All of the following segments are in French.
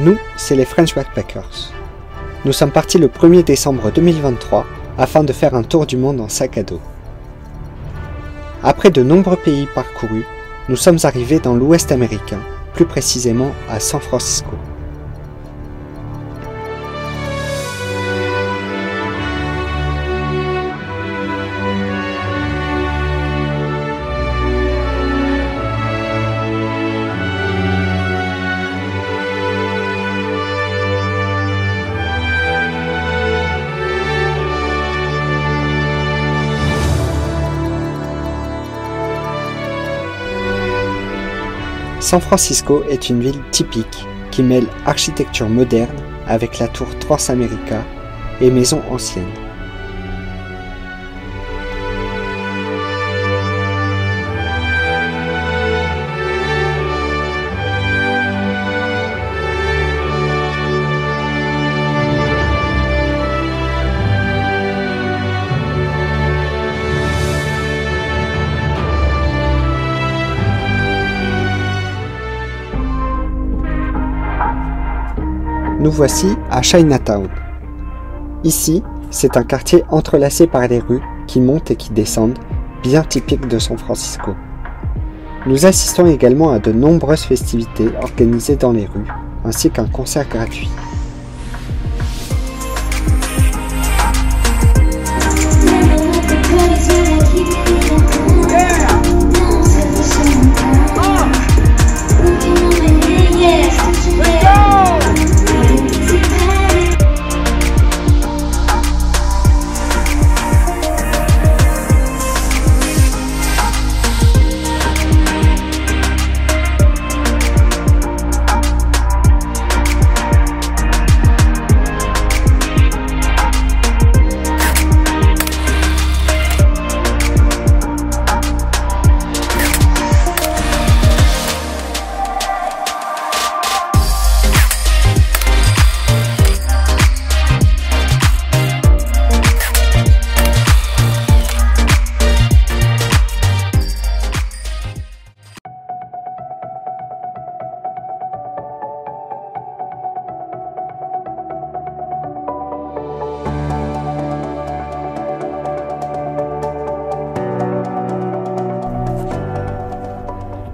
Nous, c'est les French Backpackers. Nous sommes partis le 1er décembre 2023 afin de faire un tour du monde en sac à dos. Après de nombreux pays parcourus, nous sommes arrivés dans l'Ouest américain, plus précisément à San Francisco. San Francisco est une ville typique qui mêle architecture moderne avec la tour Transamerica et maisons anciennes. Nous voici à Chinatown. Ici, c'est un quartier entrelacé par des rues qui montent et qui descendent, bien typique de San Francisco. Nous assistons également à de nombreuses festivités organisées dans les rues, ainsi qu'un concert gratuit.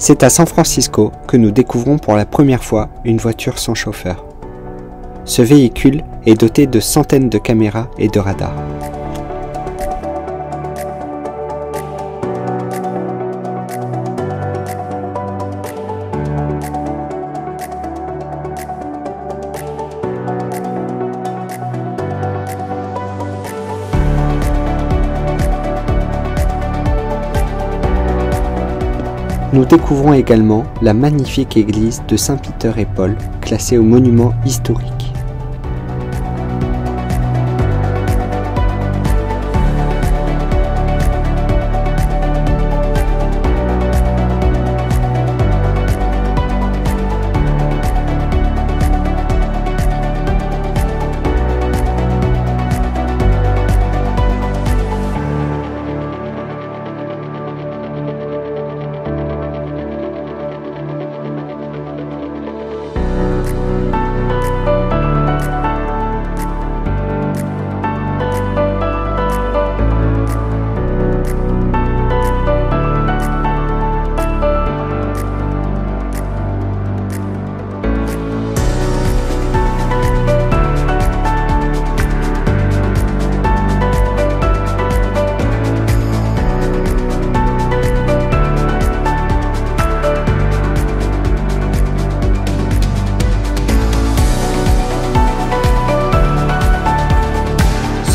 C'est à San Francisco que nous découvrons pour la première fois une voiture sans chauffeur. Ce véhicule est doté de centaines de caméras et de radars. Nous découvrons également la magnifique église de Saint-Peter et Paul, classée au monument historique.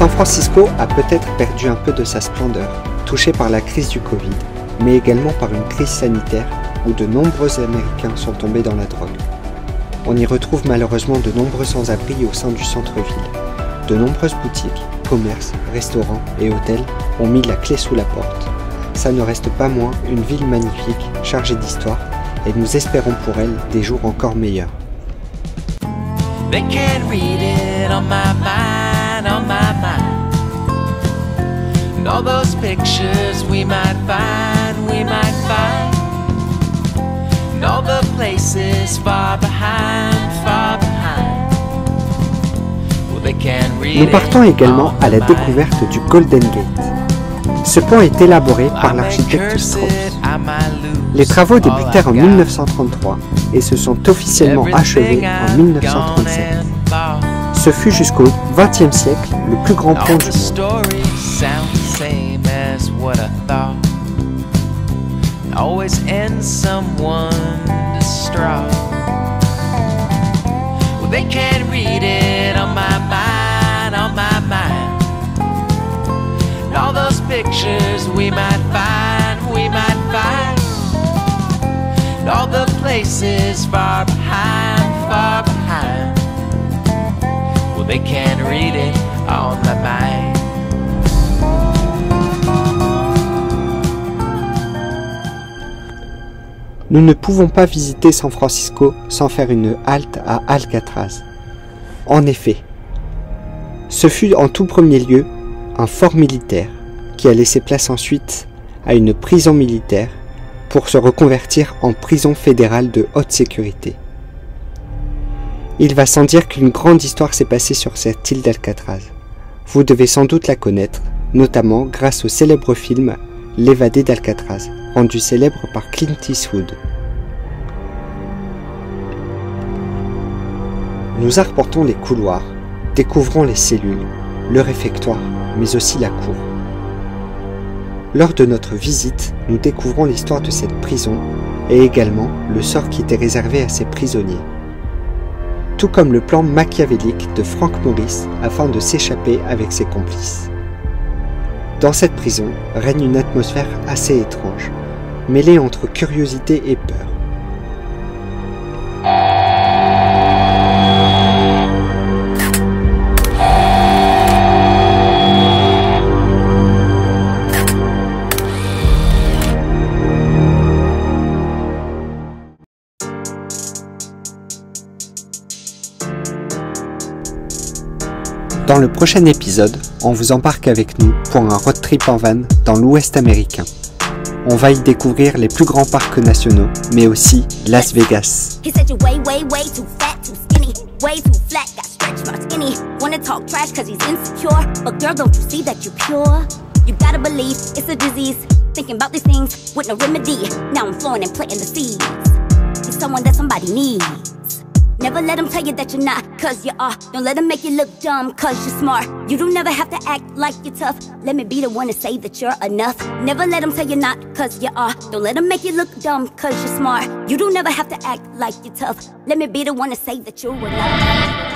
San Francisco a peut-être perdu un peu de sa splendeur, touché par la crise du Covid, mais également par une crise sanitaire où de nombreux Américains sont tombés dans la drogue. On y retrouve malheureusement de nombreux sans-abri au sein du centre-ville. De nombreuses boutiques, commerces, restaurants et hôtels ont mis la clé sous la porte. Ça ne reste pas moins une ville magnifique, chargée d'histoire, et nous espérons pour elle des jours encore meilleurs. They can read it on my mind, on my mind. And all those pictures we might find, and all the places far behind, far behind. Nous partons également à la découverte du Golden Gate. Ce pont est élaboré par l'architecte Strauss. Les travaux débutèrent en 1933 et se sont officiellement achevés en 1937. Ce fut jusqu'au XXe siècle le plus grand pont du monde. Always ends someone distraught. Well, they can't read it on my mind, on my mind. And all those pictures we might find, we might find. And all the places far behind, far behind. Well, they can't read it on my mind. Nous ne pouvons pas visiter San Francisco sans faire une halte à Alcatraz. En effet, ce fut en tout premier lieu un fort militaire qui a laissé place ensuite à une prison militaire pour se reconvertir en prison fédérale de haute sécurité. Il va sans dire qu'une grande histoire s'est passée sur cette île d'Alcatraz. Vous devez sans doute la connaître, notamment grâce au célèbre film L'évadé d'Alcatraz, rendu célèbre par Clint Eastwood. Nous arpentons les couloirs, découvrons les cellules, le réfectoire, mais aussi la cour. Lors de notre visite, nous découvrons l'histoire de cette prison et également le sort qui était réservé à ses prisonniers. Tout comme le plan machiavélique de Frank Morris afin de s'échapper avec ses complices. Dans cette prison règne une atmosphère assez étrange, mêlée entre curiosité et peur. Dans le prochain épisode, on vous embarque avec nous pour un road trip en van dans l'Ouest américain. On va y découvrir les plus grands parcs nationaux, mais aussi Las Vegas. Never let them tell you that you're not, cause you are. Don't let them make you look dumb, cause you're smart. You don't never have to act like you're tough. Let me be the one to say that you're enough. Never let them tell you not, cause you are. Don't let them make you look dumb, cause you're smart. You don't never have to act like you're tough. Let me be the one to say that you're enough.